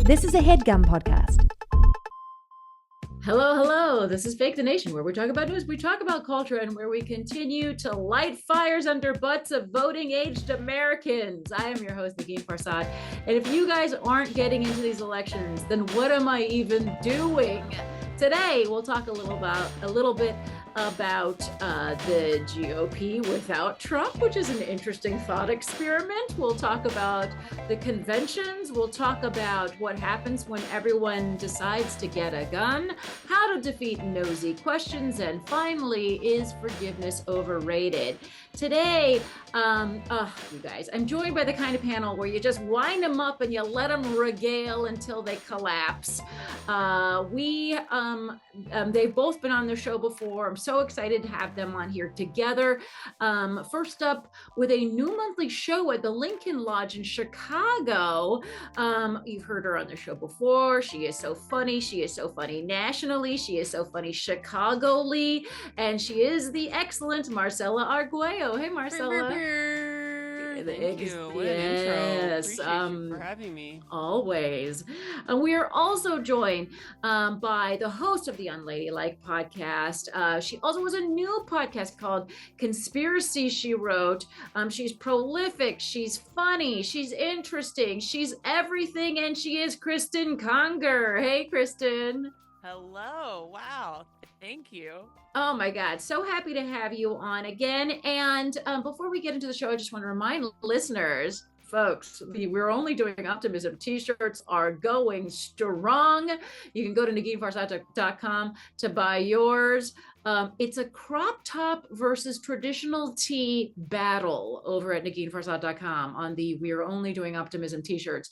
This is a Headgum podcast. Hello. This is Fake the Nation, where we talk about news, we talk about culture, and where we continue to light fires under butts of voting-aged Americans. I am your host, Negin Farsad. And if you guys aren't getting into these elections, then what am I even doing? Today, we'll talk a little bit about the GOP without Trump, which is an interesting thought experiment. We'll talk about the conventions. We'll talk about what happens when everyone decides to get a gun, how to defeat nosy questions, and finally, is forgiveness overrated? Today, you guys, I'm joined by the kind of panel where you just wind them up and you let them regale until they collapse. They've both been on the show before. I'm so excited to have them on here together. First up, with a new monthly show at the Lincoln Lodge in Chicago. You've heard her on the show before. She is so funny. She is so funny nationally. She is so funny Chicago-ly. And she is the excellent Marcella Arguello. Hey, Marcella. Thank you. What an intro. Appreciate you for having me. Always. And we are also joined by the host of the Unladylike Podcast. She also has a new podcast called Conspiracy, she wrote. She's prolific. She's funny. She's interesting. She's everything. And she is Cristen Conger. Hey, Cristen. Hello. Wow. Thank you. Oh my God. So happy to have you on again. And before we get into the show, I just want to remind listeners, folks, we're only doing optimism. T-shirts are going strong. You can go to neginfarsad.com to buy yours. It's a crop top versus traditional tee battle over at neginfarsad.com on the We Are Only Doing Optimism t-shirts.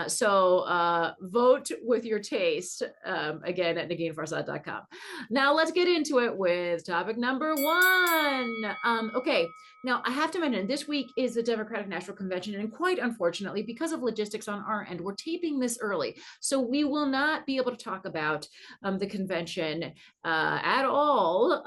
So vote with your taste, again, at neginfarsad.com. Now let's get into it with topic number one. Okay. Now, I have to mention, this week is the Democratic National Convention, and quite unfortunately, because of logistics on our end, we're taping this early. So we will not be able to talk about the convention at all.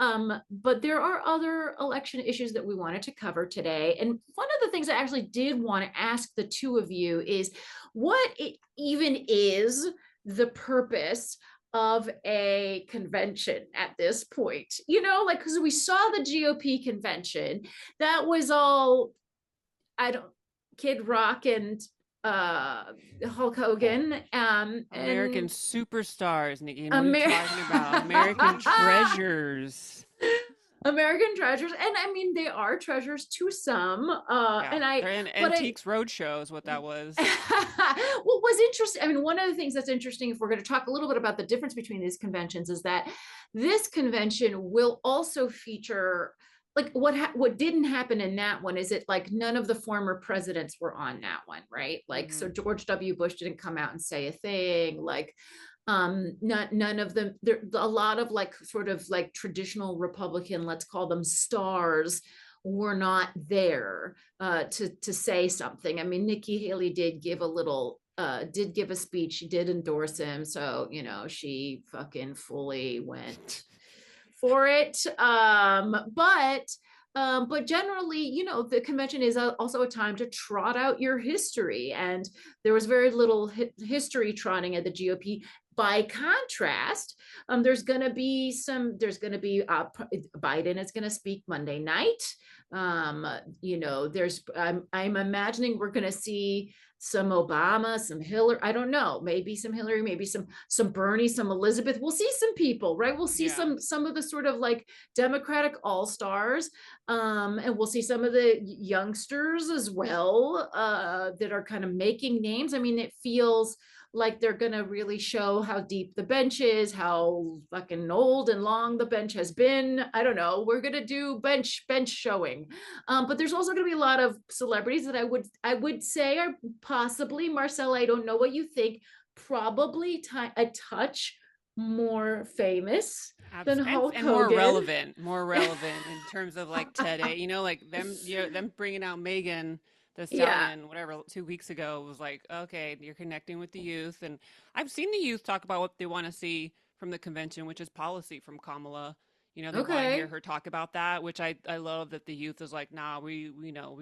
But there are other election issues that we wanted to cover today. And one of the things I actually did want to ask the two of you is what it even is the purpose of a convention at this point, because we saw the GOP convention, that was all, Kid Rock and Hulk Hogan, American superstars, Nikki. What are you talking about? American treasures. American treasures, and I mean they are treasures to some. They're in Antiques Roadshow is what that was. What was interesting, I mean, one of the things that's interesting, if we're going to talk a little bit about the difference between these conventions, is that this convention will also feature, like, what didn't happen in that one is none of the former presidents were on that one, right? Like, so George W. Bush didn't come out and say a thing, like. None of them, there a lot of sort of traditional Republican, let's call them stars, were not there to say something. I mean, Nikki Haley did give a speech. She did endorse him, so she fucking fully went for it. But generally, the convention is also a time to trot out your history, and there was very little history trotting at the GOP. By contrast, there's going to be Biden is going to speak Monday night. I'm imagining we're going to see some Obama, some Hillary, I don't know, maybe some Hillary, maybe some Bernie, some Elizabeth. We'll see some people, right? We'll see some of the sort of Democratic all-stars, and we'll see some of the youngsters as well, that are kind of making names. I mean, it feels like they're going to really show how deep the bench is, how fucking old and long the bench has been. I don't know. We're going to do bench showing. But there's also going to be a lot of celebrities that I would say are possibly, Marcella, I don't know what you think, probably a touch more famous than Hulk and Hogan. more relevant in terms of today, them bringing out Megan the Stallion, whatever, 2 weeks ago was like, okay, you're connecting with the youth. And I've seen the youth talk about what they want to see from the convention, which is policy from Kamala. They want to hear her talk about that, which I love that the youth is like, nah, we're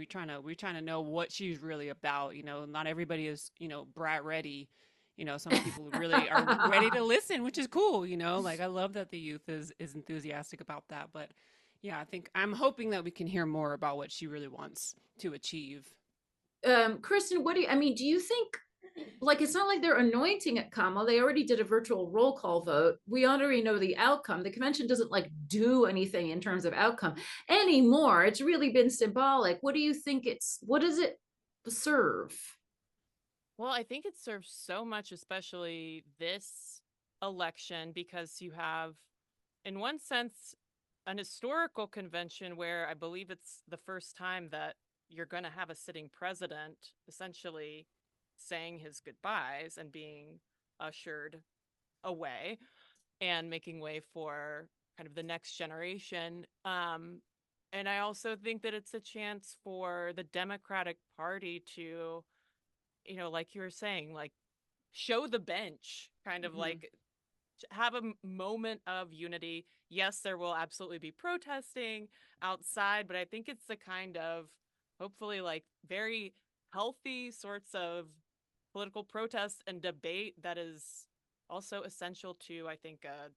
trying to know what she's really about. Not everybody is, brat ready, some people really are ready to listen, which is cool. Like I love that the youth is enthusiastic about that. But yeah, I think I'm hoping that we can hear more about what she really wants to achieve. Cristen, do you think, like, it's not like they're anointing at Kamala. They already did a virtual roll call vote. We already know the outcome. The convention doesn't like do anything in terms of outcome anymore. It's really been symbolic. What do you think what does it serve? Well, I think it serves so much, especially this election, because you have, in one sense, an historical convention where I believe it's the first time that you're going to have a sitting president essentially saying his goodbyes and being ushered away and making way for kind of the next generation. And I also think that it's a chance for the Democratic Party to, like you were saying, like show the bench, kind of like have a moment of unity. Yes, there will absolutely be protesting outside, but I think it's the kind of hopefully like very healthy sorts of political protest and debate that is also essential to, I think, a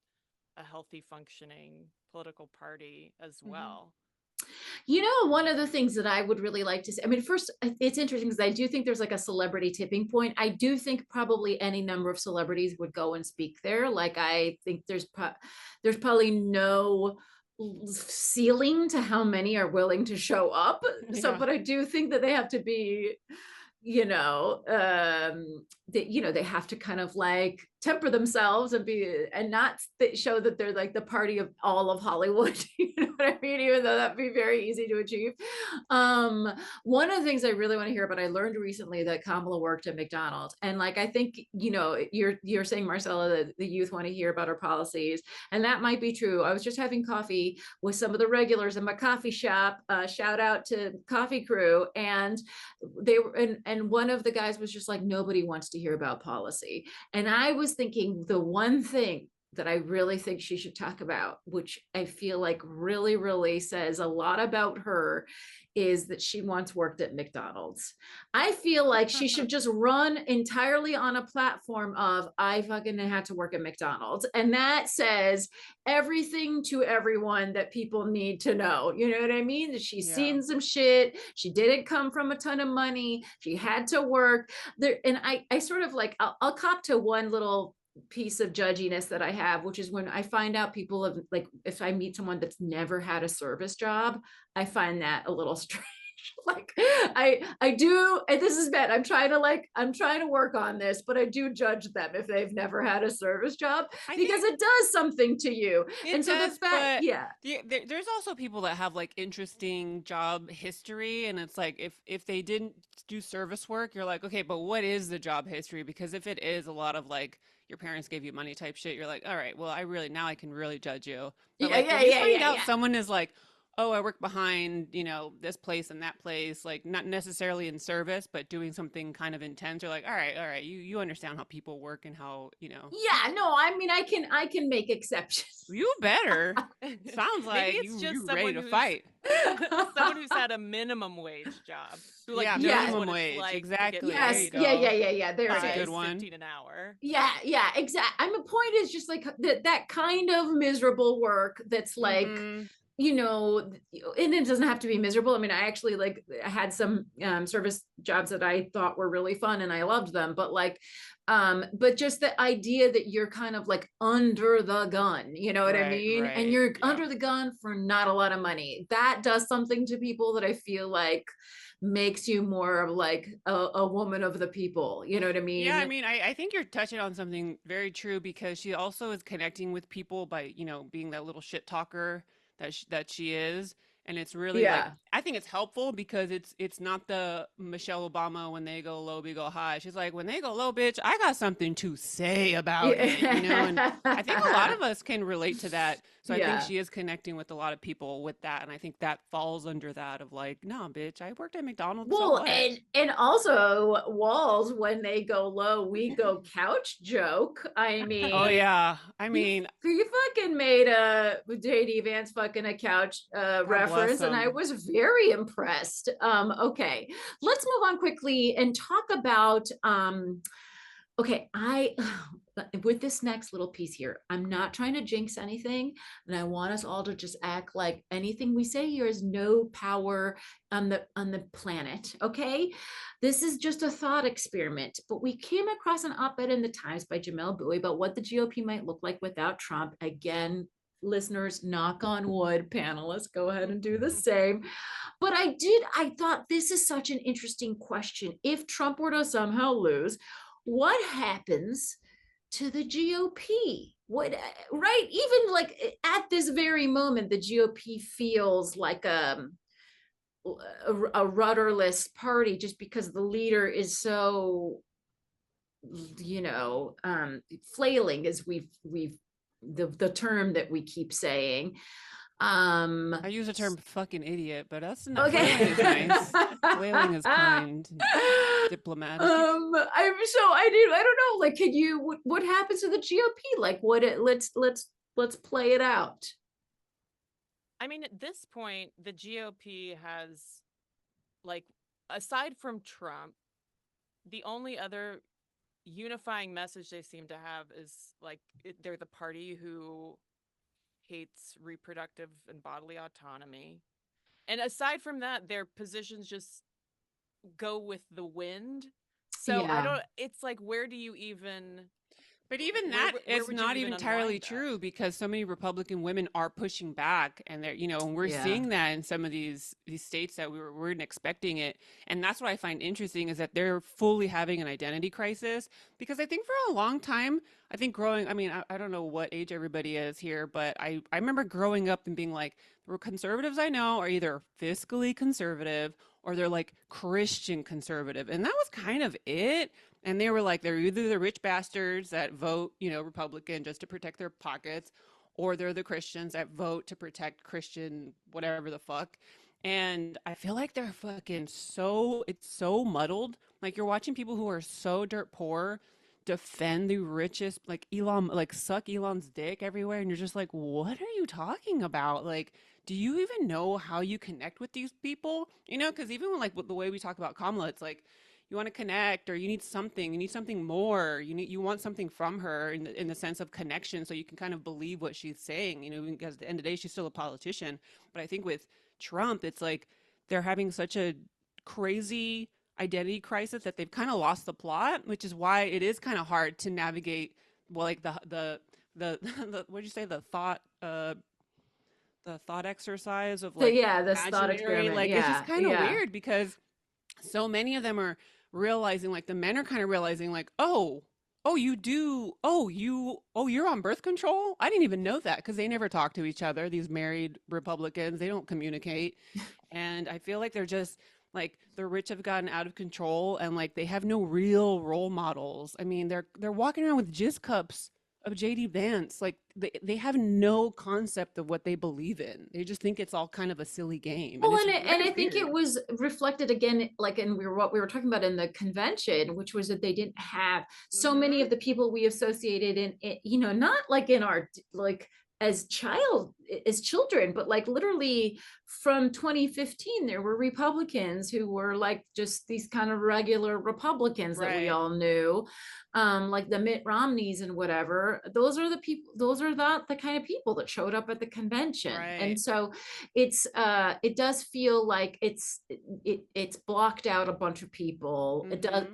healthy functioning political party as well. One of the things that I would really like to see, first, it's interesting because I do think there's like a celebrity tipping point. I do think probably any number of celebrities would go and speak there. Like, I think there's probably no ceiling to how many are willing to show up. Yeah. So, but I do think that they have to be, they have to kind of like temper themselves and not show that they're like the party of all of Hollywood. You know what I mean? Even though that'd be very easy to achieve. One of the things I really want to hear about, I learned recently that Kamala worked at McDonald's, and like, I think, you're saying, Marcella, that the youth want to hear about our policies, and that might be true. I was just having coffee with some of the regulars in my coffee shop. Shout out to Coffee Crew, and they were, and one of the guys was just like, nobody wants to hear about policy. And I was thinking the one thing that I really think she should talk about, which I feel like really, really says a lot about her, is that she once worked at McDonald's. I feel like she should just run entirely on a platform of, I fucking had to work at McDonald's. And that says everything to everyone that people need to know. You know what I mean? That she's seen some shit. She didn't come from a ton of money. She had to work there. And I sort of like, I'll cop to one little piece of judginess that I have, which is when I find out people have, like, if I meet someone that's never had a service job, I find that a little strange. Like, I do, and this is bad. I'm trying to work on this, but I do judge them if they've never had a service job, because it does something to you. And so the fact, there's also people that have like interesting job history, and it's like, if they didn't do service work, you're like, okay, but what is the job history? Because if it is a lot of like, your parents gave you money type shit, you're like, all right, well, now I can really judge you. But someone is like, oh, I work behind, this place and that place, like not necessarily in service, but doing something kind of intense. You're like, all right, you understand how people work and how, Yeah, no, I can make exceptions. You better. Sounds like you're ready to fight. Someone who's had a minimum wage job. Who, like, minimum wage, like, exactly. Yes, yeah. There's a good one. 15 an hour. Yeah, exactly. My point is just like that kind of miserable work that's like, and it doesn't have to be miserable. I actually I had some service jobs that I thought were really fun and I loved them, but but just the idea that you're kind of like under the gun, you know what I mean? Right, and you're under the gun for not a lot of money. That does something to people that I feel like makes you more of like a woman of the people. You know what I mean? Yeah, I think you're touching on something very true, because she also is connecting with people by, being that little shit talker that she is. And it's really like, I think it's helpful, because it's not the Michelle Obama, when they go low, we go high. She's like, when they go low, bitch, I got something to say about it, And I think a lot of us can relate to that. So I think she is connecting with a lot of people with that. And I think that falls under that of like, no, bitch, I worked at McDonald's. Well, and also Walls, when they go low, we go couch joke. Oh yeah. You fucking made a JD Vance fucking a couch reference, and I was very impressed. Okay, let's move on quickly and talk about Okay, I with this next little piece here, I'm not trying to jinx anything, and I want us all to just act like anything we say here is no power on the planet. Okay, this is just a thought experiment. But we came across an op-ed in the Times by Jamel Bowie about what the GOP might look like without Trump. Again, listeners, knock on wood. Panelists, go ahead and do the same. But I thought this is such an interesting question. If Trump were to somehow lose, what happens to the GOP? What, right? Even like at this very moment, the GOP feels like a rudderless party just because the leader is so, flailing, as we've the term that we keep saying. I use the term fucking idiot, but that's not. Okay. Flailing is nice. Flailing is kind, and diplomatic. I don't know. Like, what happens to the GOP? Like, let's play it out. I mean, at this point, the GOP has, like, aside from Trump, the only other unifying message they seem to have is like they're the party who hates reproductive and bodily autonomy. And aside from that, their positions just go with the wind. So it's like, where do you even... But even that is not even entirely true, because so many Republican women are pushing back, and they're, and we're seeing that in some of these states that we weren't expecting it. And that's what I find interesting, is that they're fully having an identity crisis, because I think for a long time, I think growing, I mean, I don't know what age everybody is here, but I remember growing up and being like, the conservatives I know are either fiscally conservative or they're like Christian conservative. And that was kind of it. And they were like, they're either the rich bastards that vote, Republican just to protect their pockets, or they're the Christians that vote to protect Christian whatever the fuck. And I feel like they're fucking it's so muddled. Like, you're watching people who are so dirt poor defend the richest, like Elon, like suck Elon's dick everywhere. And you're just like, what are you talking about? Like, do you even know how you connect with these people? Because even when, like, the way we talk about Kamala, it's like, you want to connect, or you need something more. You want something from her in the sense of connection, so you can kind of believe what she's saying, because at the end of the day, she's still a politician. But I think with Trump, it's like they're having such a crazy identity crisis that they've kind of lost the plot, which is why it is kind of hard to navigate, well, like the what'd you say, the thought exercise of, like, this thought experiment. Like, it's just kind of weird, because so many of them are realizing, like, the men are kind of realizing, like, you're on birth control? I didn't even know that, because they never talk to each other. These married Republicans, they don't communicate. And I feel like they're just, like, the rich have gotten out of control, and, like, they have no real role models. I mean, they're walking around with jizz cups of JD Vance. Like, they have no concept of what they believe in. They just think it's all kind of a silly game. Well, and I think it was reflected again, like in what we were talking about in the convention, which was that they didn't have so many of the people we associated in, not like in our, like, as children, but like literally from 2015, there were Republicans who were like just these kind of regular Republicans that we all knew, like the Mitt Romneys and whatever. Those are the people, those are the kind of people that showed up at the convention. And so it does feel like it's blocked out a bunch of people. It does,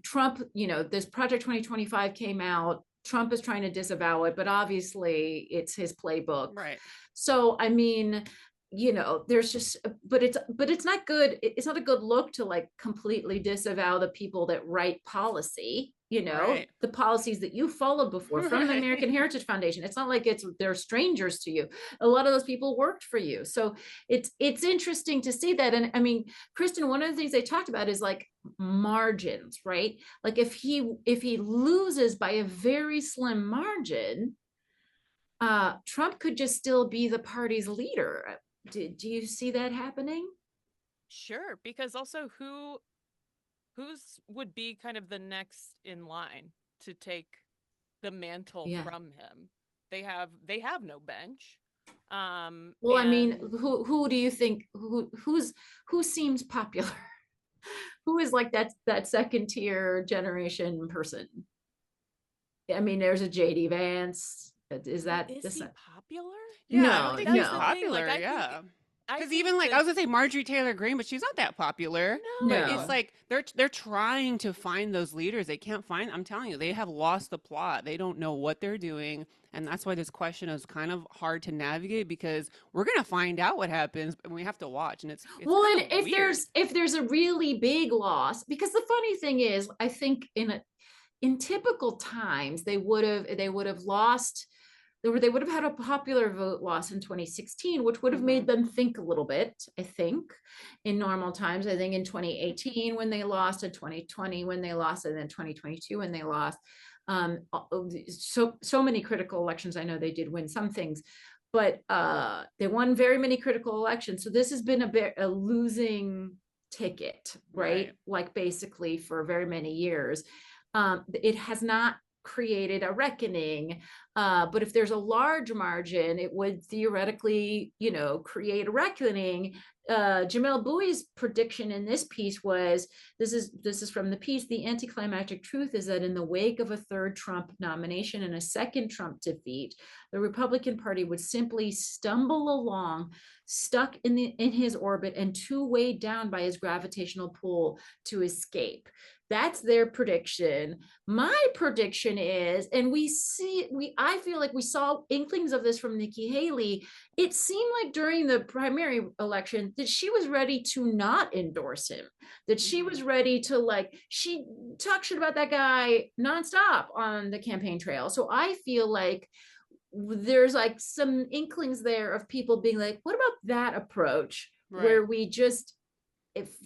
Trump, this Project 2025 came out. Trump is trying to disavow it, but obviously it's his playbook. Right. So, I mean, there's just, but it's not good. It's not a good look to, like, completely disavow the people that write policy, the policies that you followed before from the American Heritage Foundation. It's not like they're strangers to you. A lot of those people worked for you. So it's interesting to see that. And I mean, Cristen, one of the things they talked about is, like, margins, right? Like, if he loses by a very slim margin, Trump could just still be the party's leader. Do you see that happening? Sure, because also who's would be kind of the next in line to take the mantle from him? They have no bench. Well, I mean, who do you think who seems popular? who is like that second tier generation person? I mean, there's a JD Vance. Is that Is he popular? Yeah, I don't No, think That's he's the no, thing, like, popular. I think Yeah. I Because think even like I that was gonna say Marjorie Taylor Greene, but she's not that popular. But it's no. no. like they're trying to find those leaders. They can't find. I'm telling you, they have lost the plot. They don't know what they're doing, and that's why this question is kind of hard to navigate because we're gonna find out what happens, and we have to watch, and it's Well, kind and of weird. if there's a really big loss, because the funny thing is, I think in typical times they would have lost, or they would have had a popular vote loss in 2016, which would have Hmm. made them think a little bit. I think in normal times, I think in 2018 when they lost, in 2020 when they lost, and then 2022 when they lost. So many critical elections. I know they did win some things, but they won very many critical elections. So this has been a losing ticket, right? Right. Like basically for very many years. It has not created a reckoning. But if there's a large margin, it would theoretically, create a reckoning. Jamel Bouie's prediction in this piece was, this is from the piece, the anticlimactic truth is that in the wake of a third Trump nomination and a second Trump defeat, the Republican Party would simply stumble along, stuck in his orbit and too weighed down by his gravitational pull to escape. That's their prediction. My prediction is, and I feel like we saw inklings of this from Nikki Haley. It seemed like during the primary election that she was ready to not endorse him, that she was ready to, she talked shit about that guy nonstop on the campaign trail. So I feel like there's like some inklings there of people being like, what about that approach Right. where we just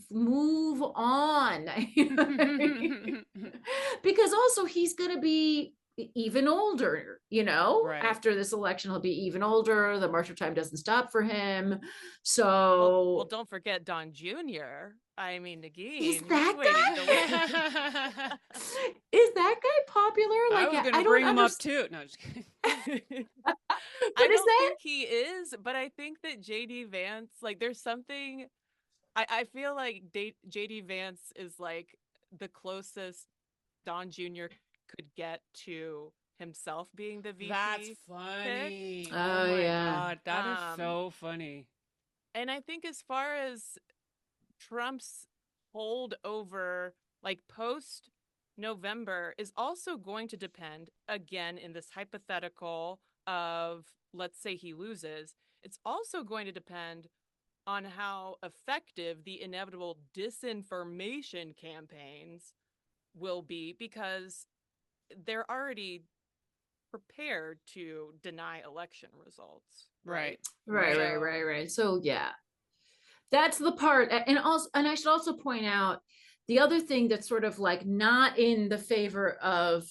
move on? Because also he's going to be even older, Right. after this election. He'll be even older. The march of time doesn't stop for him. So Well, don't forget Don Jr. I mean, Negin, is he's that waiting to win. I is that guy popular? Like, was I gonna don't bring him up understand. too. No, just kidding. I But is don't that think he is, but I think that JD Vance, like, there's something. I feel like JD Vance is like the closest Don Jr. could get to himself being the VP That's pick. funny. Oh Oh my yeah. God, that is Um, so funny. and I think as far as Trump's hold over, like, post November, is also going to depend, again, in this hypothetical of, let's say he loses, it's also going to depend on how effective the inevitable disinformation campaigns will be, because they're already prepared to deny election results, Right. Right, Right. right, So, right, right. So yeah, that's the part. And I should also point out the other thing that's sort of like not in the favor of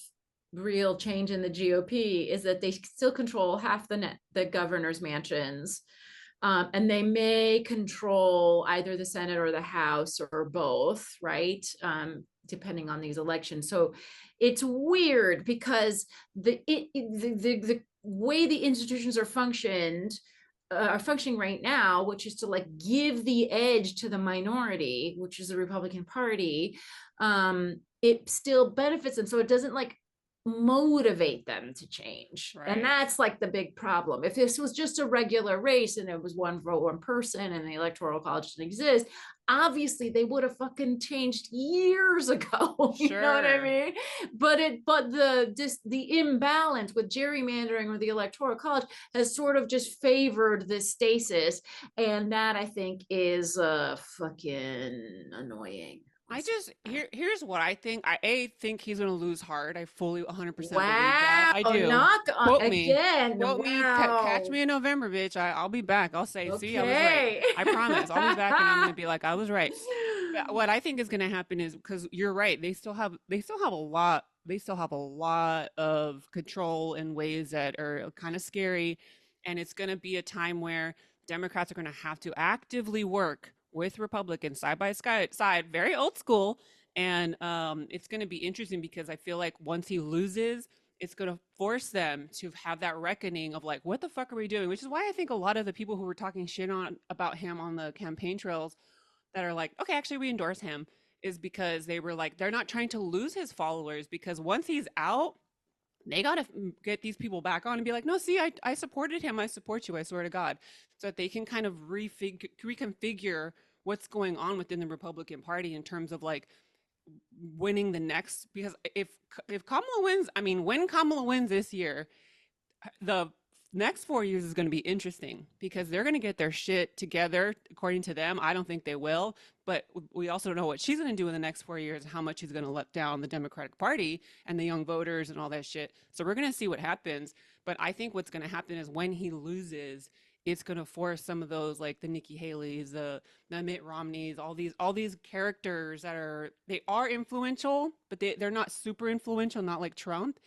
real change in the GOP is that they still control half the governor's mansions. And they may control either the Senate or the House or both, right? Depending on these elections. So it's weird because the way the institutions are functioning right now, which is to like give the edge to the minority, which is the Republican Party, it still benefits them. So it doesn't like motivate them to change. Right. And that's like the big problem. If this was just a regular race and it was one vote, one person, and the electoral college didn't exist, obviously they would have fucking changed years ago. You know what I Sure. mean? But the imbalance with gerrymandering with the electoral college has sort of just favored this stasis. And that I think is fucking annoying. Here's what I think. I think he's gonna lose hard. I fully 100% believe that. Wow, I do. knock on Quote me. again. Quote me. Catch Wow. me in November, bitch. I'll be back. I'll say, see, I was right. Okay. I promise. I'll be back, and I'm gonna be like, I was right. But what I think is gonna happen is because you're right. They still have a lot. They still have a lot of control in ways that are kind of scary, and it's gonna be a time where Democrats are gonna have to actively work with Republicans side by side, very old school. And it's going to be interesting because I feel like once he loses, it's going to force them to have that reckoning of like, what the fuck are we doing? Which is why I think a lot of the people who were talking shit about him on the campaign trails that are like, okay, actually we endorse him. is because they were like, they're not trying to lose his followers, because once he's out, they got to get these people back on and be like, no, see, I supported him. I support you. I swear to God. So that they can kind of reconfigure what's going on within the Republican Party in terms of like winning the next. Because if Kamala wins, I mean, when Kamala wins this year, the next 4 years is going to be interesting because they're going to get their shit together. According to them, I don't think they will, but we also don't know what she's going to do in the next 4 years and how much she's going to let down the Democratic Party and the young voters and all that shit. So we're going to see what happens. But I think what's going to happen is when he loses, it's going to force some of those, like the Nikki Haley's, the Mitt Romney's, all these characters that they are influential, but they're not super influential, not like Trump.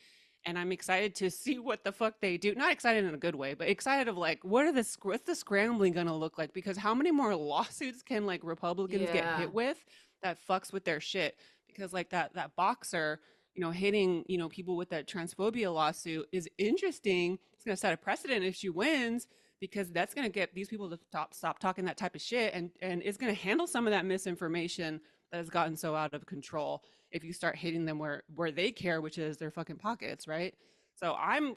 And I'm excited to see what the fuck they do. Not excited in a good way, but excited of like, what's the scrambling gonna look like? Because how many more lawsuits can like Republicans get hit with that fucks with their shit? Because like that boxer, hitting, people with that transphobia lawsuit is interesting. It's gonna set a precedent if she wins, because that's gonna get these people to stop talking that type of shit, and it's gonna handle some of that misinformation that has gotten so out of control if you start hitting them where they care, which is their fucking pockets, right? So I'm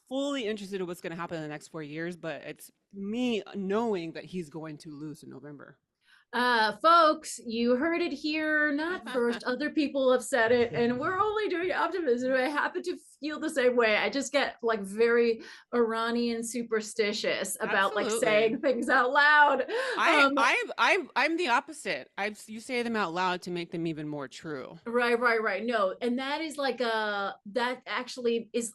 fully interested in what's going to happen in the next 4 years, but it's me knowing that he's going to lose in November. Folks, you heard it here, not first. Other people have said it, and we're only doing optimism. I happen to feel the same way. I just get like very Iranian superstitious about like saying things out loud. I'm the opposite. You say them out loud to make them even more true. Right. No, and that is like that actually is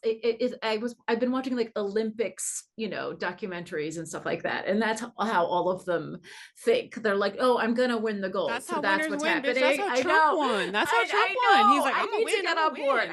I've been watching like Olympics, documentaries and stuff like that, and that's how all of them think. They're like, oh, I'm gonna win the gold. That's so how that's winners what's win, happening. Bitch. That's how Trump won. That's how Trump won. He's like, I'm gonna win. To get on board.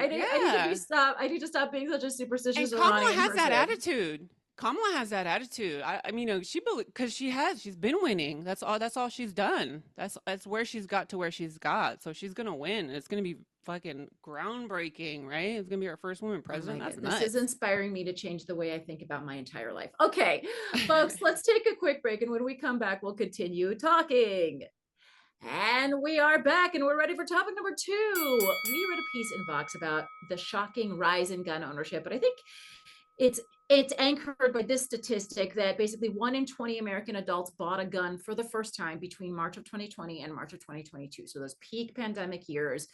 I need to stop being such a superstitious. And Kamala has that attitude. Kamala has that attitude. I mean, because she's been winning. That's all she's done. That's where she's got to where she's got. So she's gonna win. It's gonna be fucking groundbreaking, right? It's gonna be our first woman president. That's nuts. This is inspiring me to change the way I think about my entire life. Okay, folks, let's take a quick break, and when we come back, we'll continue talking. And we are back, and we're ready for topic number 2. We read a piece in Vox about the shocking rise in gun ownership, but I think it's anchored by this statistic that basically 1 in 20 American adults bought a gun for the first time between March of 2020 and March of 2022. So those peak pandemic years,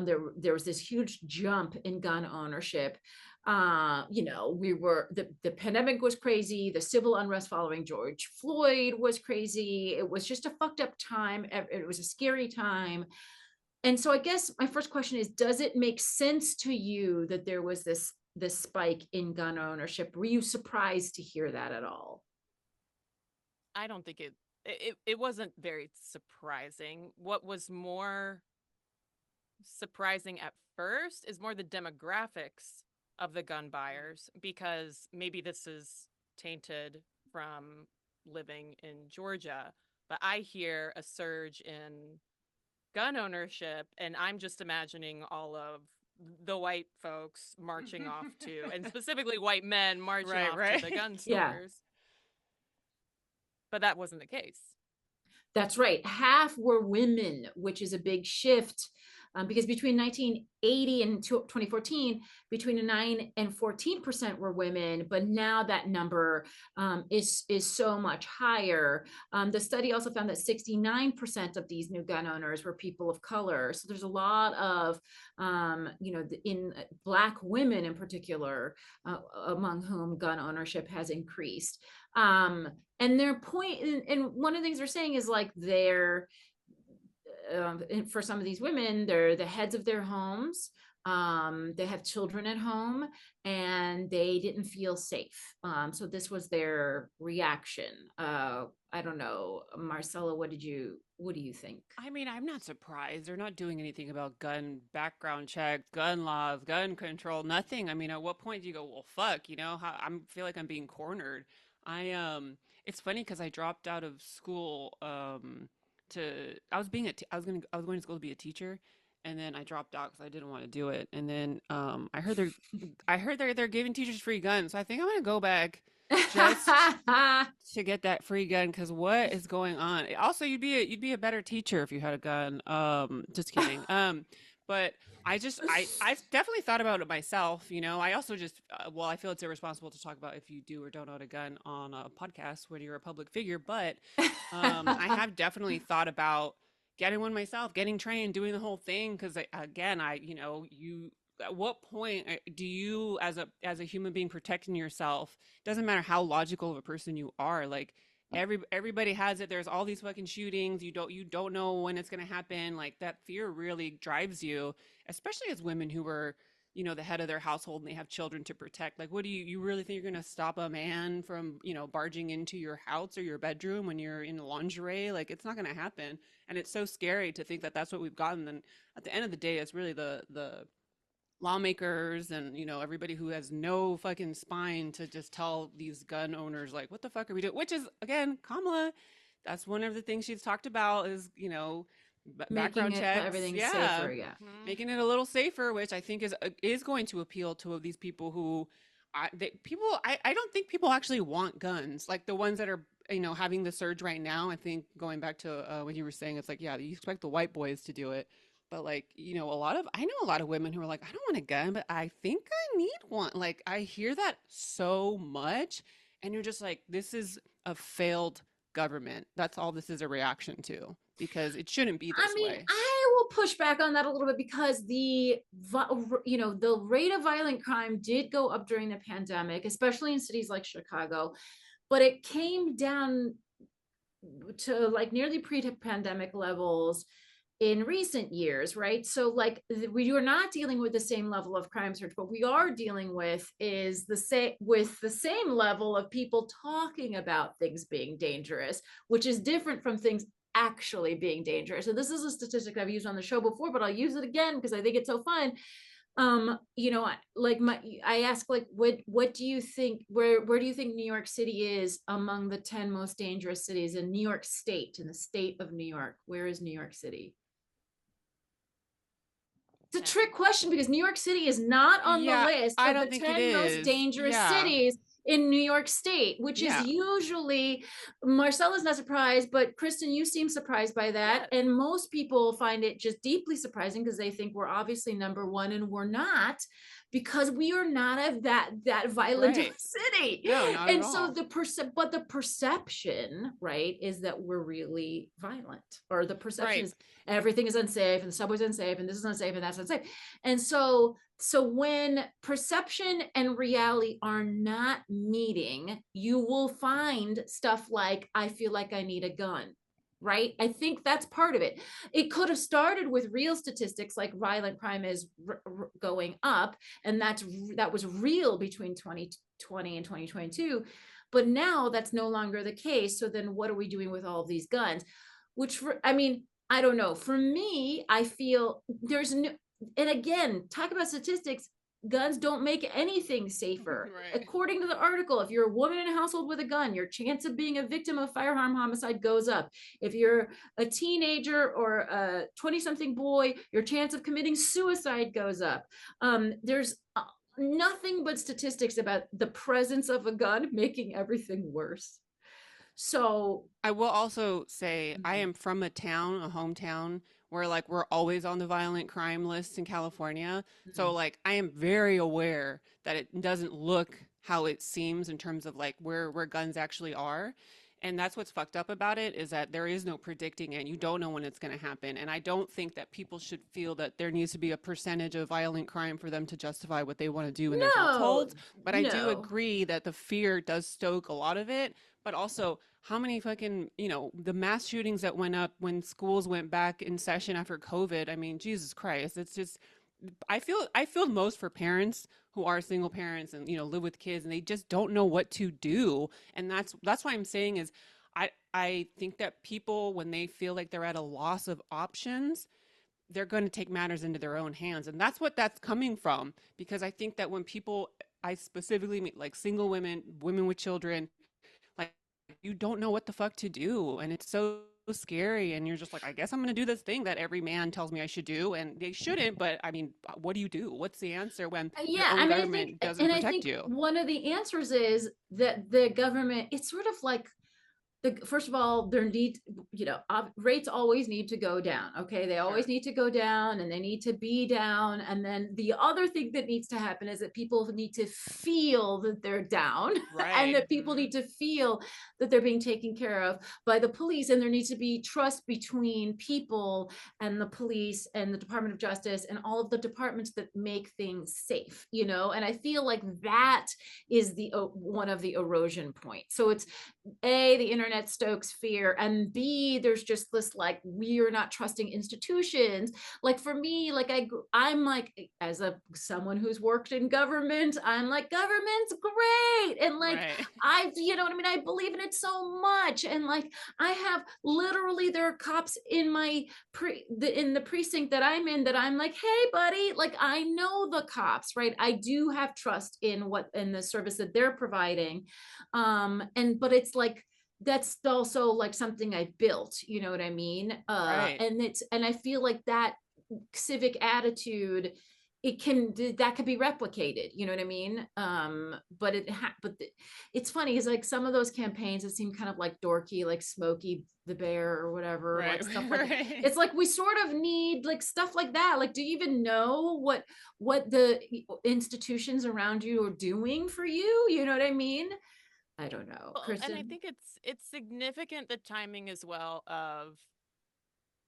there was this huge jump in gun ownership. The pandemic was crazy. The civil unrest following George Floyd was crazy. It was just a fucked up time. It was a scary time. And so I guess my first question is, does it make sense to you that there was this spike in gun ownership? Were you surprised to hear that at all? I don't think it wasn't very surprising. What was more surprising at first is more the demographics of the gun buyers, because maybe this is tainted from living in Georgia, but I hear a surge in gun ownership, and I'm just imagining all of the white folks marching off to, and specifically white men marching off to the gun stores. Yeah. But that wasn't the case. That's right. Half were women, which is a big shift, because between 1980 and 2014, between 9 and 14% were women, but now that number is so much higher. The study also found that 69% of these new gun owners were people of color. So there's a lot of, in Black women in particular, among whom gun ownership has increased. And their point, and one of the things they're saying is like for some of these women, they're the heads of their homes. They have children at home, and they didn't feel safe. So this was their reaction. I don't know, Marcella, what do you think? I mean, I'm not surprised. They're not doing anything about gun background checks, gun laws, gun control, nothing. I mean, at what point do you go, well, fuck, I feel like I'm being cornered. It's funny because I dropped out of school. I was going to school to be a teacher, and then I dropped out because I didn't want to do it. And then I heard they're giving teachers free guns, so I think I'm gonna go back just to get that free gun, because what is going on? Also, you'd be a better teacher if you had a gun. Just kidding. But I definitely thought about it myself. I also just well, I feel it's irresponsible to talk about if you do or don't own a gun on a podcast when you're a public figure. But I have definitely thought about getting one myself, getting trained, doing the whole thing. Because again, you at what point do you as a human being protecting yourself, doesn't matter how logical of a person you are, like everybody has it. There's all these fucking shootings, you don't know when it's going to happen. Like that fear really drives you, especially as women who were the head of their household and they have children to protect. Like what do you really think you're going to stop a man from barging into your house or your bedroom when you're in lingerie? Like it's not going to happen. And it's so scary to think that that's what we've gotten. And at the end of the day, it's really the lawmakers and everybody who has no fucking spine to just tell these gun owners, like, what the fuck are we doing? Which is, again, Kamala, that's one of the things she's talked about is background checks, everything yeah, safer, yeah, making it a little safer, which I think is going to appeal to these people who I don't think people actually want guns, like the ones that are having the surge right now. I think going back to what you were saying, it's like, yeah, you expect the white boys to do it. But like, I know a lot of women who are like, I don't want a gun, but I think I need one. Like, I hear that so much. And you're just like, this is a failed government. That's all this is a reaction to, because it shouldn't be this way. I will push back on that a little bit because the rate of violent crime did go up during the pandemic, especially in cities like Chicago, but it came down to like nearly pre-pandemic levels in recent years, right? So like we are not dealing with the same level of crime surge. What we are dealing with is the same level of people talking about things being dangerous, which is different from things actually being dangerous. And this is a statistic I've used on the show before, but I'll use it again because I think it's so fun. I ask, like, what do you think, where do you think New York City is among the 10 most dangerous cities in New York State, in the state of New York? Where is New York City? It's a trick question because New York City is not on the list of the 10 most dangerous cities in New York State, which is usually, Marcella's not surprised, but Cristen, you seem surprised by that. Yeah. And most people find it just deeply surprising because they think we're obviously number one, and we're not, because we are not that violent of a city. No, not and at so all. the perception, right, is that we're really violent, or the perception is everything is unsafe and the subway's unsafe and this is unsafe and that's unsafe. And so when perception and reality are not meeting, you will find stuff like, I feel like I need a gun. Right? I think that's part of it. It could have started with real statistics like violent crime is going up, and that was real between 2020 and 2022. But now that's no longer the case. So then what are we doing with all of these guns? I don't know. For me, I feel there's no, and again, talk about statistics. Guns don't make anything safer. Right. According to the article, if you're a woman in a household with a gun, your chance of being a victim of firearm homicide goes up. If you're a teenager or a 20-something boy, your chance of committing suicide goes up. There's nothing but statistics about the presence of a gun making everything worse. So I will also say, I am from a hometown where like we're always on the violent crime list in California. So like I am very aware that it doesn't look how it seems in terms of like where guns actually are. And that's what's fucked up about it, is that there is no predicting it. You don't know when it's going to happen. And I don't think that people should feel that there needs to be a percentage of violent crime for them to justify what they want to do in their households. But I do agree that the fear does stoke a lot of it. But also, how many fucking, the mass shootings that went up when schools went back in session after COVID. I mean, Jesus Christ, it's just, I feel most for parents who are single parents and, live with kids, and they just don't know what to do. And that's why I'm saying is I think that people, when they feel like they're at a loss of options, they're going to take matters into their own hands. And that's what that's coming from. Because I think that when people, I specifically meet like single women with children, like, you don't know what the fuck to do. And it's so scary, and you're just like, I guess I'm going to do this thing that every man tells me I should do, and they shouldn't. But I mean, what do you do? What's the answer when your Yeah, own I mean, government doesn't I protect think you? one of the answers is that the government, it's sort of like first of all, there need, rates always need to go down. Okay. They always Sure. need to go down, and they need to be down. And then the other thing that needs to happen is that people need to feel that they're down and Right. that people need to feel that they're being taken care of by the police. And there needs to be trust between people and the police and the Department of Justice and all of the departments that make things safe, and I feel like that is the one of the erosion points. So it's the internet stokes fear, and B, there's just this like, we are not trusting institutions. Like for me, like I'm like, as someone who's worked in government, I'm like, government's great, and like Right. you know what I mean, I believe in it so much. And like I have literally, there are cops in my in the precinct that I'm in that I'm like, hey buddy, like I know the cops, right? I do have trust in the service that they're providing. But it's like, that's also like something I built, you know what I mean? Right. And I feel like that civic attitude, that could be replicated, you know what I mean? It's funny, is like some of those campaigns that seem kind of like dorky, like Smokey the Bear or whatever, Right. like stuff like that. Right. It's like we sort of need like stuff like that. Like, do you even know what the institutions around you are doing for you? You know what I mean? I don't know, Well, and I Kristen. think it's significant, the timing as well of,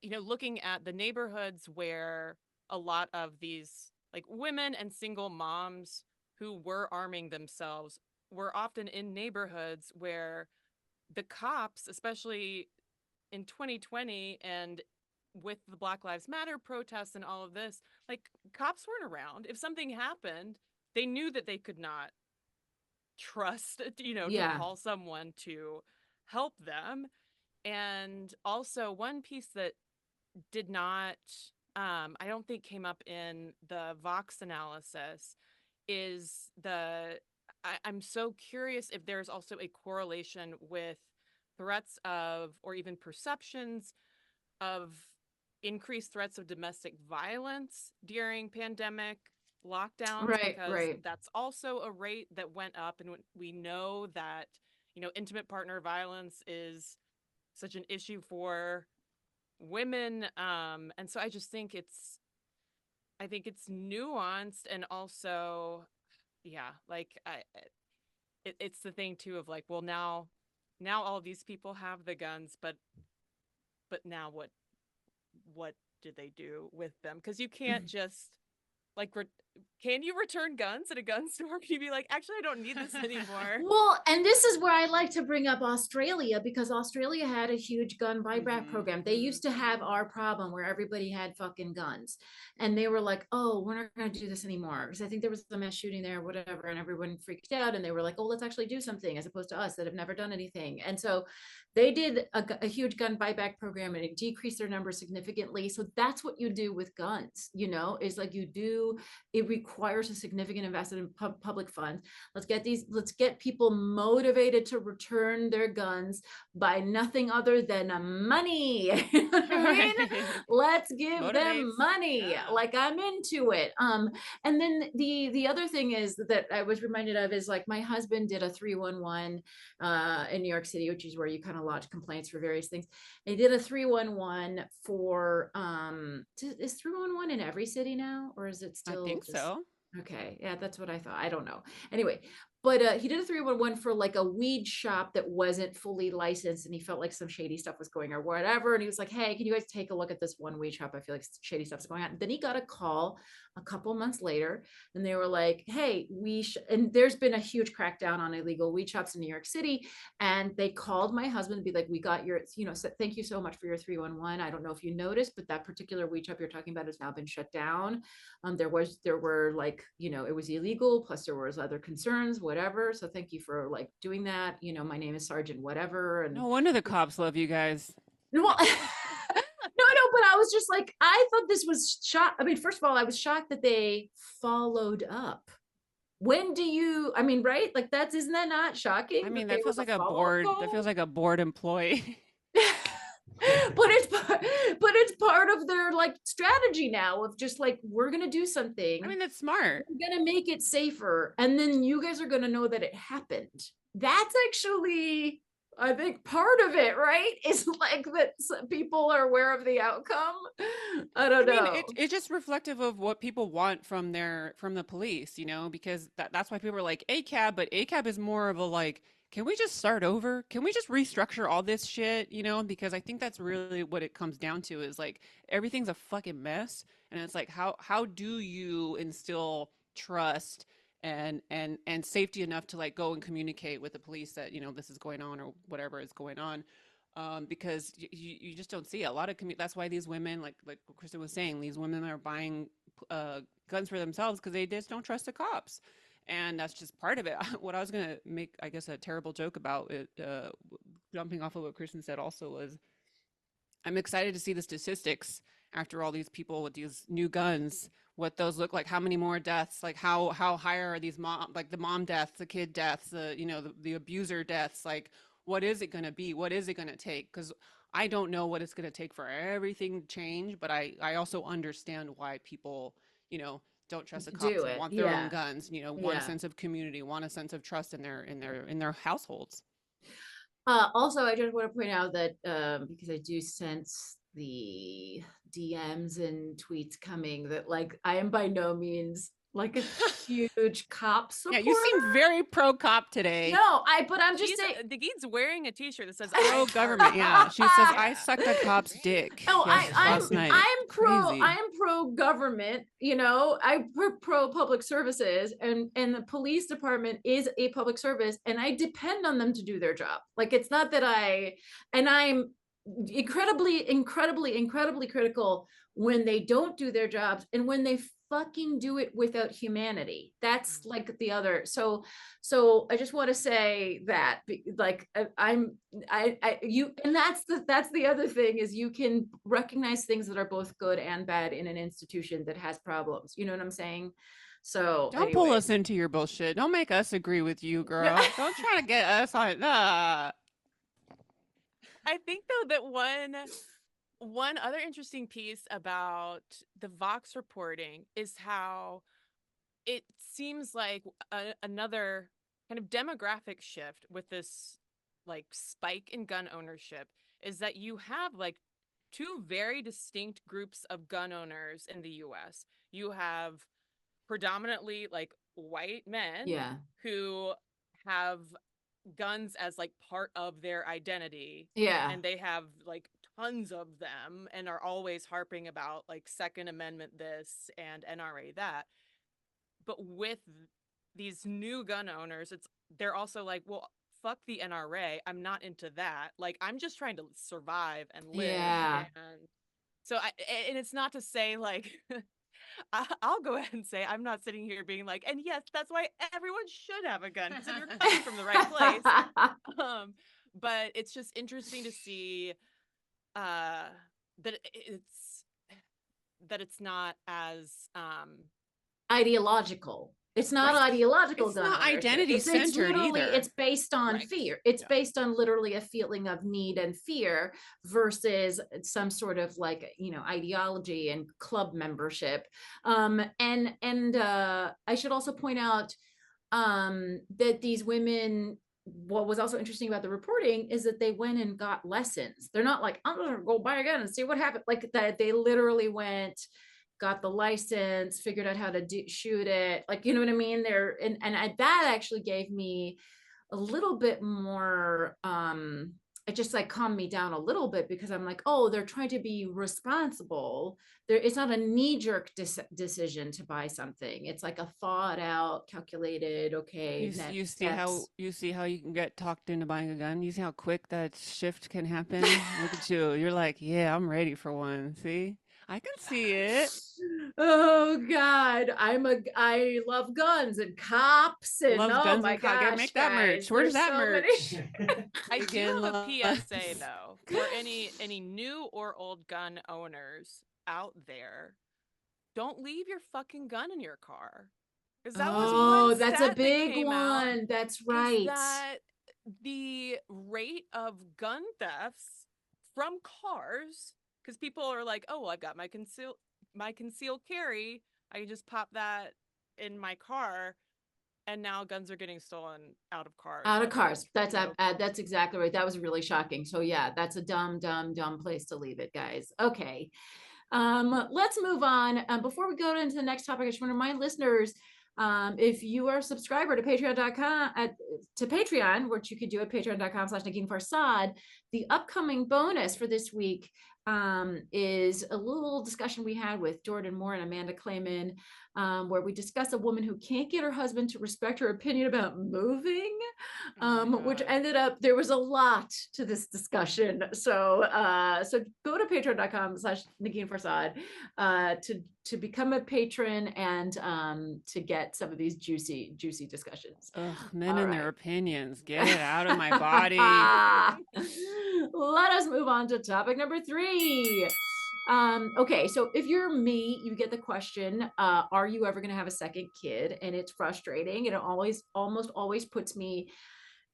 looking at the neighborhoods where a lot of these like women and single moms who were arming themselves were often in neighborhoods where the cops, especially in 2020 and with the Black Lives Matter protests and all of this, like cops weren't around. If something happened, they knew that they could not trust, to Yeah. call someone to help them. And also one piece that did not, I don't think came up in the Vox analysis is I'm so curious if there's also a correlation with threats of, or even perceptions of, increased threats of domestic violence during pandemic lockdowns, Right, because right. that's also a rate that went up. And we know that, intimate partner violence is such an issue for women. And so I just think I think it's nuanced, and also, yeah, like it's the thing too of like, well, now all of these people have the guns, but now what did they do with them? Because you can't just like can you return guns at a gun store? Can you be like, actually, I don't need this anymore? Well, and this is where I like to bring up Australia, because Australia had a huge gun buyback Mm-hmm. program. They used to have our problem where everybody had fucking guns. And they were like, oh, we're not going to do this anymore. Because I think there was a mass shooting there, whatever. And everyone freaked out. And they were like, oh, let's actually do something, as opposed to us that have never done anything. And so they did a huge gun buyback program, and it decreased their numbers significantly. So that's what you do with guns, is like it requires a significant investment in public funds. Let's get people motivated to return their guns by nothing other than money. You know what I mean? Let's give them money. Yeah. Like, I'm into it. And then the other thing is that I was reminded of is like, my husband did a 311 in New York City, which is where you kind of lodge complaints for various things. They did a 311 for is 311 in every city now, or is it still? I think so. Okay, yeah, that's what I thought. I don't know. Anyway, but he did a 311 for like a weed shop that wasn't fully licensed, and he felt like some shady stuff was going or whatever. And he was like, hey, can you guys take a look at this one weed shop? I feel like shady stuff's going on. Then he got a call a couple months later, and they were like, hey, and there's been a huge crackdown on illegal weed shops in New York City. And they called my husband to be like, we got your, so thank you so much for your 311. I don't know if you noticed, but that particular weed shop you're talking about has now been shut down. There were like, it was illegal, plus there was other concerns, whatever. So thank you for like doing that. My name is Sergeant whatever. And no wonder the cops love you guys. well, no, but I was just like, I thought this was shocked. I mean, first of all, I was shocked that they followed up. When do you, I mean, right? Like isn't that not shocking? I mean, that feels like a bored employee. it's part of their like strategy now of just like, we're gonna do something. I mean, that's smart. We're gonna make it safer, and then you guys are gonna know that it happened. That's actually, I think, part of it, right? Is like that people are aware of the outcome. I don't know. It's just reflective of what people want from the police, you know, because that's why people are like ACAB, but ACAB is more of a like, can we just start over? Can we just restructure all this shit, you know? Because I think that's really what it comes down to is like everything's a fucking mess, and it's like how do you instill trust and safety enough to like go and communicate with the police that, you know, this is going on or whatever is going on, because you just don't see it. A lot of that's why these women, like Cristen was saying, these women are buying guns for themselves because they just don't trust the cops, and that's just part of it. What I was gonna make, I guess, a terrible joke about it, jumping off of what Cristen said also, was I'm excited to see the statistics after all these people with these new guns, what those look like, how many more deaths, like how higher are these like the mom deaths, the kid deaths, the, you know, the abuser deaths, like what is it going to be? What is it going to take? Because I don't know what it's going to take for everything to change, but I also understand why people, you know, don't trust the cops, want their own guns, you know, want a sense of community, want a sense of trust in their households. Also, I just want to point out that because I do sense the DMs and tweets coming, that like I am by no means like a huge cop supporter. Yeah, you seem very pro cop today. No, but I'm just saying. Negin's wearing a T-shirt that says pro government. Yeah, she says I sucked a cop's dick. Oh, I'm pro government. You know, I'm pro public services, and the police department is a public service, and I depend on them to do their job. Like, it's not that I'm incredibly critical when they don't do their jobs, and when they fucking do it without humanity. That's like the other. So I just want to say that, like, you, and that's the other thing, is you can recognize things that are both good and bad in an institution that has problems. You know what I'm saying? So don't pull us into your bullshit. Don't make us agree with you, girl. Don't try to get us on. I think though that one other interesting piece about the Vox reporting is how it seems like another kind of demographic shift with this like spike in gun ownership is that you have like two very distinct groups of gun owners in the US. You have predominantly like white men who have guns as like part of their identity. Yeah. And they have like tons of them and are always harping about like Second Amendment this and NRA that. But with these new gun owners, they're also like, well, fuck the NRA. I'm not into that. Like, I'm just trying to survive and live. Yeah. And so and it's not to say like I'll go ahead and say I'm not sitting here being like, and yes, that's why everyone should have a gun, because if you're coming from the right place. But it's just interesting to see that it's not as ideological. It's not ideological. It's not identity centered either. It's based on fear. It's based on literally a feeling of need and fear versus some sort of like, you know, ideology and club membership. And I should also point out that these women, what was also interesting about the reporting is that they went and got lessons. They're not like, I'm gonna go buy a gun and see what happens. Like that, they literally went, got the license, figured out how to shoot it. Like, you know what I mean? That actually gave me a little bit more, it just like calmed me down a little bit, because I'm like, oh, they're trying to be responsible. It's not a knee-jerk decision to buy something. It's like a thought out, calculated, okay. You see how you can get talked into buying a gun? You see how quick that shift can happen? Look at you. You're like, yeah, I'm ready for one. See? I can see it. Oh God, I love guns and cops and guns my and gosh, make that merch. Where's that merch? I do have a PSA though for any new or old gun owners out there: don't leave your fucking gun in your car. That's a big one. That's right. That the rate of gun thefts from cars, because people are like, oh, well, I've got my concealed carry. I can just pop that in my car. And now guns are getting stolen out of cars. Out of cars. That's You know. that's exactly right. That was really shocking. So yeah, that's a dumb place to leave it, guys. Okay. Let's move on. Before we go into the next topic, I just want to remind listeners, if you are a subscriber to patreon.com, to Patreon, which you could do at patreon.com/Negin Farsad, the upcoming bonus for this week is a little discussion we had with Jordan Moore and Amanda Clayman, where we discuss a woman who can't get her husband to respect her opinion about moving, which ended up, there was a lot to this discussion. So go to patreon.com/Negin Farsad to become a patron and to get some of these juicy discussions. Ugh, men and their opinions. Get it out of my body. Let us move on to topic number 3. Okay, so if you're me, you get the question, are you ever going to have a second kid? And it's frustrating, and it almost always puts me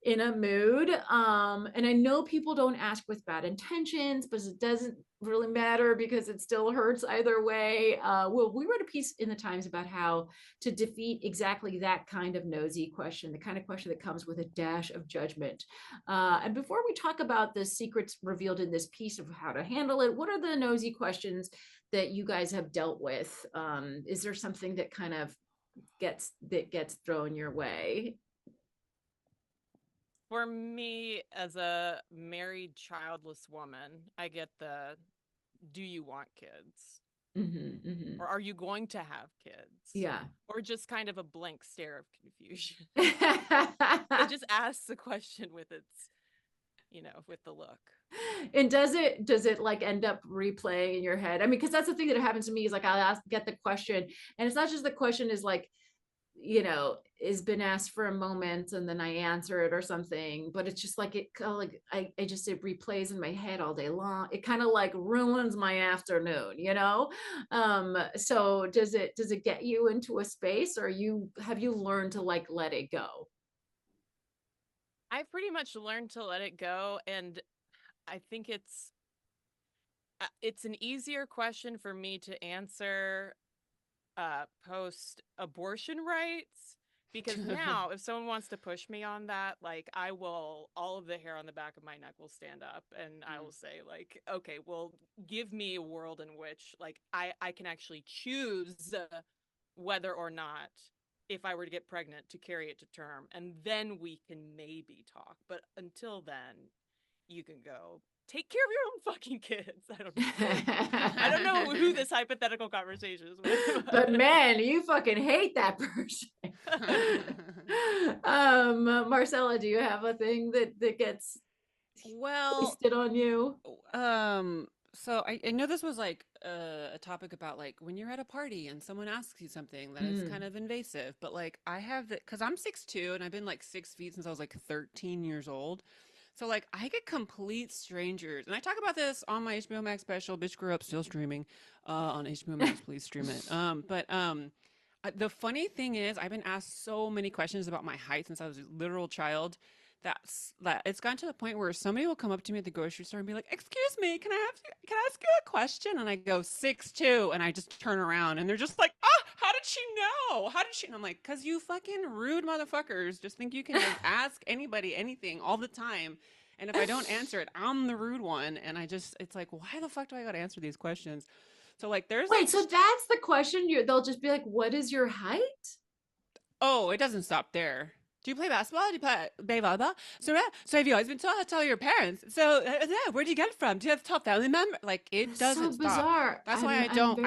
in a mood. And I know people don't ask with bad intentions, but it doesn't really matter because it still hurts either way. Well, we wrote a piece in the Times about how to defeat exactly that kind of nosy question, the kind of question that comes with a dash of judgment. And before we talk about the secrets revealed in this piece of how to handle it, what are the nosy questions that you guys have dealt with? Is there something that kind of gets thrown your way? For me, as a married, childless woman, I get the, do you want kids? Or are you going to have kids? Yeah. Or just kind of a blank stare of confusion. It just asks the question with its, with the look. And does it like end up replaying in your head? I mean, because that's the thing that happens to me is like I'll get the question, and it's not just the question is like, is been asked for a moment and then I answer it or something, but it's just like it replays in my head all day long. It kind of like ruins my afternoon, so does it get you into a space, or have you learned to like let it go? I've pretty much learned to let it go, and I think it's an easier question for me to answer post abortion rights, because now if someone wants to push me on that, like all of the hair on the back of my neck will stand up, and I will say like, okay, well, give me a world in which like I can actually choose whether or not, if I were to get pregnant, to carry it to term, and then we can maybe talk. But until then, you can go take care of your own fucking kids. I don't know who this hypothetical conversation is with. But man, you fucking hate that person. Marcella, do you have a thing that gets wasted on you? So I know this was like a topic about like when you're at a party and someone asks you something that is kind of invasive, but like I have that because I'm 6'2" and I've been like 6 feet since I was like 13 years old. So like I get complete strangers, and I talk about this on my HBO Max special, Bitch Grew Up, still streaming on HBO Max. Please stream it. The funny thing is I've been asked so many questions about my height since I was a literal child that it's gotten to the point where somebody will come up to me at the grocery store and be like, "Excuse me, can I ask you a question?" And I go 6'2", and I just turn around and they're just like, "Ah, how did she know? How did she?" And I'm like, "'Cause you fucking rude motherfuckers just think you can just ask anybody anything all the time. And if I don't answer it, I'm the rude one." And it's like, why the fuck do I got to answer these questions? So like, so that's the question. They'll just be like, "What is your height?" Oh, it doesn't stop there. Do you play basketball? Do you play volleyball? So have you always been taught to tell your parents? So where do you get it from? Do you have a top family member? Like it doesn't stop. Bizarre. That's why I don't.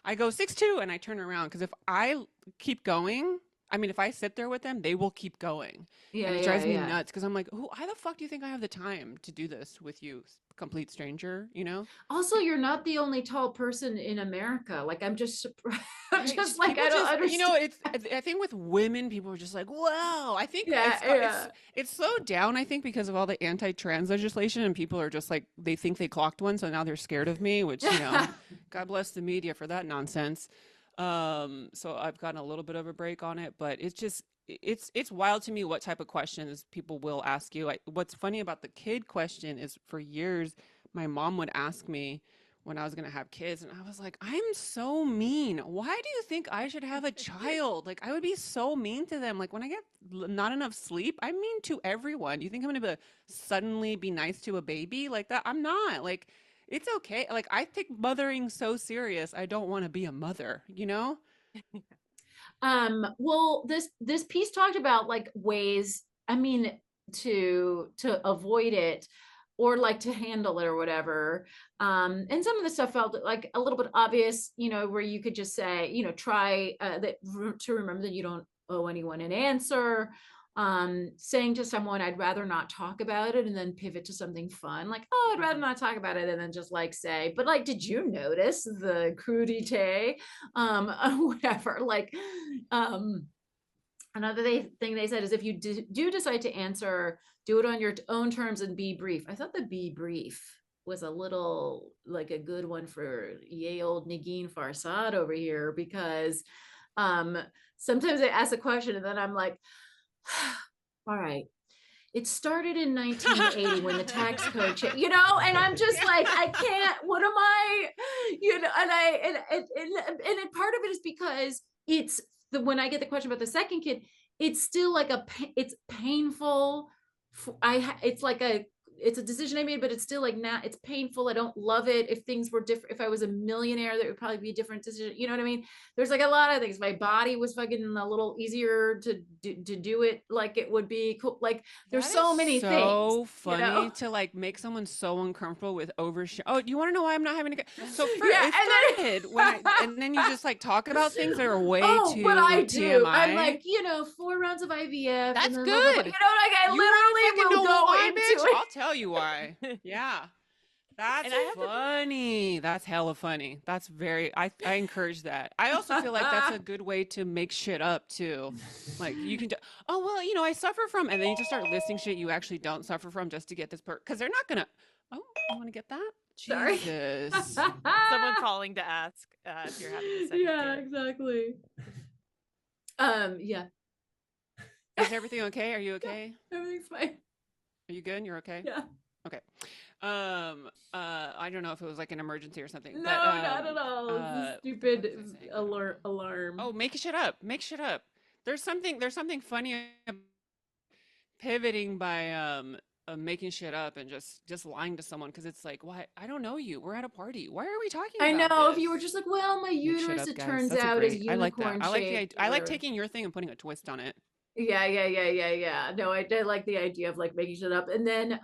I go 6'2" and I turn around, because if I keep going, I mean, if I sit there with them, they will keep going. Yeah, and it drives me nuts, because I'm like, how the fuck do you think I have the time to do this with you, complete stranger? Also, you're not the only tall person in America. Like, I'm just surprised. I'm just like, I don't understand. I think with women, people are just like, wow. I think it's slowed down, I think, because of all the anti-trans legislation, and people are just like, they think they clocked one, so now they're scared of me, which, God bless the media for that nonsense. So I've gotten a little bit of a break on it, but it's wild to me what type of questions people will ask you. What's funny about the kid question is, for years, my mom would ask me when I was going to have kids. And I was like, I'm so mean. Why do you think I should have a child? Like, I would be so mean to them. Like, when I get not enough sleep, I'm mean to everyone. You think I'm going to suddenly be nice to a baby like that? I'm not. Like, it's okay. Like, I take mothering so serious. I don't want to be a mother, you know? Well, this piece talked about like ways, I mean, to avoid it or like to handle it or whatever. And some of the stuff felt like a little bit obvious, you know, where you could just say, you know, try to remember that you don't owe anyone an answer. Saying to someone, I'd rather not talk about it, and then pivot to something fun, like, oh, I'd rather not talk about it, and then just like say, but like, did you notice the crudité? Whatever. Like, another thing they said is if you do decide to answer, do it on your own terms and be brief. I thought the be brief was a little like a good one for yay old Negin Farsad over here, because sometimes I ask a question and then I'm like, all right, it started in 1980 when the tax code changed, you know, and I'm just like, I can't, what am I, you know, and part of it is because it's when I get the question about the second kid, it's still like it's painful. It's like it's a decision I made, but it's still like, it's painful. I don't love it. If things were different, if I was a millionaire, that would probably be a different decision. You know what I mean? There's like a lot of things. My body was fucking a little easier to do it like it would be cool. Like there's so many things. So funny, you know? to like make someone so uncomfortable with Oh, you want to know why I'm not having a So first, Yeah, it started and then you just like talk about things that are way too but I do. TMI. I'm like, you know, 4 rounds of IVF. That's and then good. You know, like I literally will go why, into bitch? it. I'll tell you why. Yeah. That's funny. That's hella funny. That's I encourage that. I also feel like that's a good way to make shit up too. Like you can oh, well, you know, I suffer from, and then you just start listing shit you actually don't suffer from just to get this because they're not gonna, oh, you want to get that? Sorry. Jesus. Someone calling to ask if you're having a second kid. Exactly. Yeah. Is everything okay? Are you okay? Everything's fine. Are you good? You're okay? Yeah. Okay. I don't know if it was like an emergency or something. No, but, not at all. It's a stupid alarm. Oh, make shit up. Make shit up. There's something funny about pivoting by making shit up and just lying to someone, because it's like, why? I don't know you. We're at a party. Why are we talking about I know. this? If you were just like, well, my uterus, it turns That's out, is I like unicorn that. shaped. I like taking your thing and putting a twist on it. Yeah. No, I like the idea of like making shit up. And then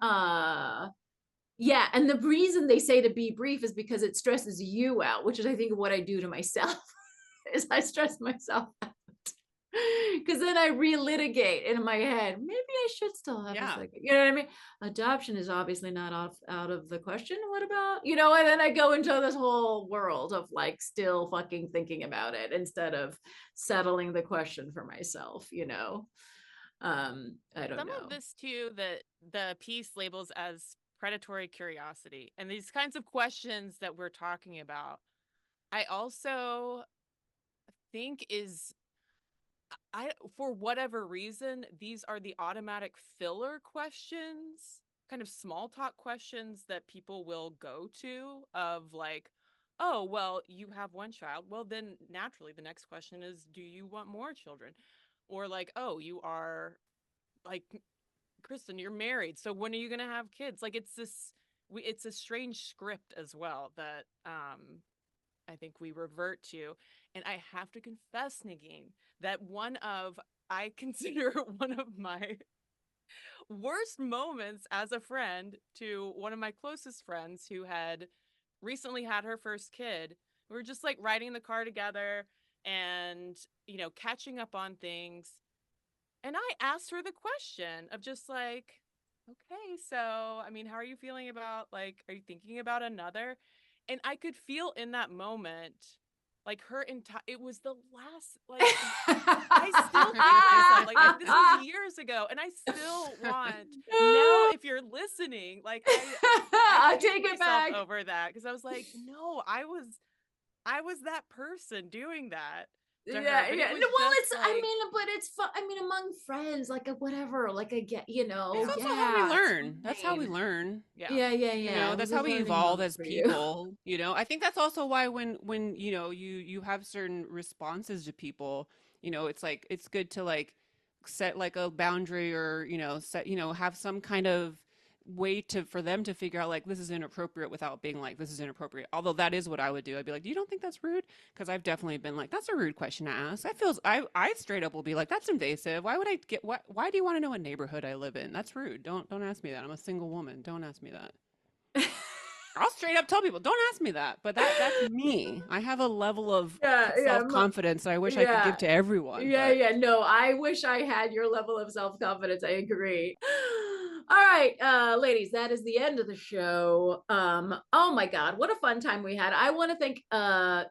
yeah, and the reason they say to be brief is because it stresses you out, which is I think what I do to myself is I stress myself out. Because then I relitigate in my head, maybe I should still have a second. You know what I mean? Adoption is obviously not out of the question. What about, you know, and then I go into this whole world of like still fucking thinking about it instead of settling the question for myself, you know? I don't know. Some of this too, that the piece labels as predatory curiosity, and these kinds of questions that we're talking about, I also think for whatever reason, these are the automatic filler questions, kind of small talk questions that people will go to, of like, oh, well, you have one child. Well, then naturally the next question is, do you want more children? Or like, oh, you are like, Cristen, you're married. So when are you going to have kids? Like it's a strange script as well that I think we revert to. And I have to confess, Negin, that I consider one of my worst moments as a friend to one of my closest friends who had recently had her first kid. We were just like riding in the car together and, you know, catching up on things. And I asked her the question of just like, okay, so, I mean, how are you feeling about, like, are you thinking about another? And I could feel in that moment, like her it was the last, like, I still think myself, like, this was years ago, and I still want, now if you're listening, like, I take it back over that, because I was like, no, I was that person doing that. to her. Yeah, But yeah. it was No, well, just it's, like, I mean, but it's fun. I mean, among friends, like a whatever, like a get, It's also how we yeah, it's learn. That's how we fine. learn. yeah. Yeah, yeah, You yeah. know, It was that's a how we learning evolve moment as for you. people. You know, I think that's also why when you know you have certain responses to people, you know, it's like it's good to like set like a boundary or set have some kind of way to for them to figure out like this is inappropriate without being like this is inappropriate. Although that is what I would do. I'd be like, you don't think that's rude? Because I've definitely been like, that's a rude question to ask. That feels I straight up will be like, that's invasive. Why would I get why do you want to know what neighborhood I live in? That's rude. Don't ask me that. I'm a single woman. Don't ask me that. I'll straight up tell people, don't ask me that. But that's me. I have a level of Yeah, yeah, self-confidence that I wish I could yeah. give to everyone. Yeah, But yeah. No, I wish I had your level of self-confidence. I agree. All right, ladies, that is the end of the show. Oh my God, what a fun time we had. I want to thank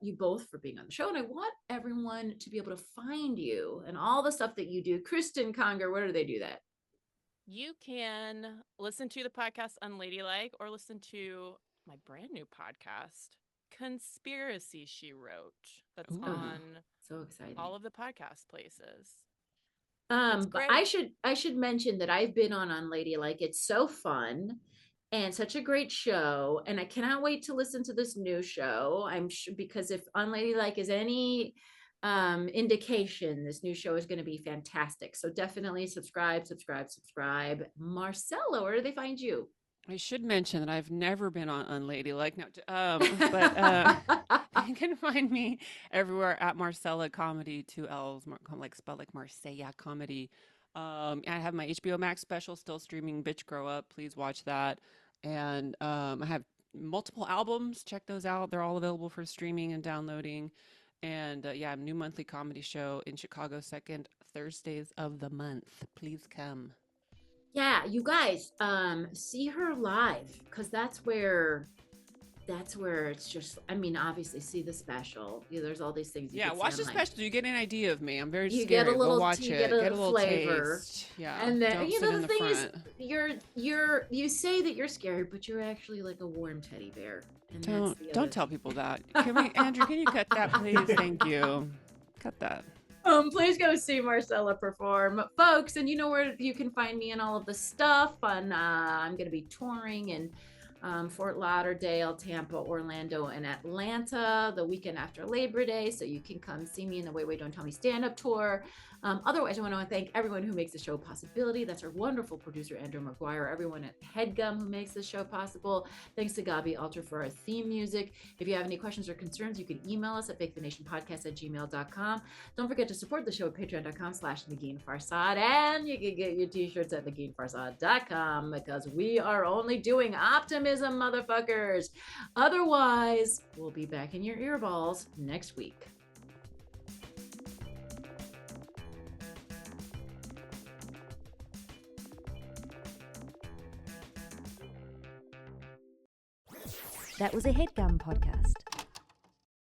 you both for being on the show, and I want everyone to be able to find you and all the stuff that you do. Cristen Conger, where do they do that? You can listen to the podcast Unladylike or listen to my brand new podcast, Conspiracy She Wrote. That's Ooh. on So exciting. all of the podcast places. But great. I should mention that I've been on Unladylike. It's so fun and such a great show, and I cannot wait to listen to this new show. I'm sure, because if Unladylike is any indication, this new show is going to be fantastic. So definitely subscribe. Marcella, where do they find you? I should mention that I've never been on Unladylike. No, but you can find me everywhere at Marcella Comedy, 2 L's, like spelled like Marcella Comedy. I have my HBO Max special still streaming, Bitch Grow Up. Please watch that. And I have multiple albums. Check those out. They're all available for streaming and downloading. And yeah, new monthly comedy show in Chicago, second Thursdays of the month. Please come. Yeah, you guys, see her live, because that's where it's just, I mean, obviously see the special. There's all these things. Yeah, watch the special. You get an idea of me. I'm very you scary. get a little, go watch you it. Get a little flavor. Taste. Yeah, and then don't you sit know in the the thing front. is, you say that you're scared, but you're actually like a warm teddy bear. And Don't tell people that. Andrew, can you cut that, please? Thank you. Cut that. Please go see Marcella perform, folks. And you know where you can find me and all of the stuff. I'm going to be touring in Fort Lauderdale, Tampa, Orlando, and Atlanta the weekend after Labor Day. So you can come see me in the Wait, Don't Tell Me stand-up tour. Otherwise, I want to thank everyone who makes the show a possibility. That's our wonderful producer, Andrew McGuire, everyone at Headgum who makes this show possible. Thanks to Gaby Alter for our theme music. If you have any questions or concerns, you can email us at fakethenationpodcast@gmail.com. Don't forget to support the show at patreon.com/Negin Farsad. And you can get your t-shirts at neginfarsad.com, because we are only doing optimism, motherfuckers. Otherwise, we'll be back in your earballs next week. That was a Headgum podcast.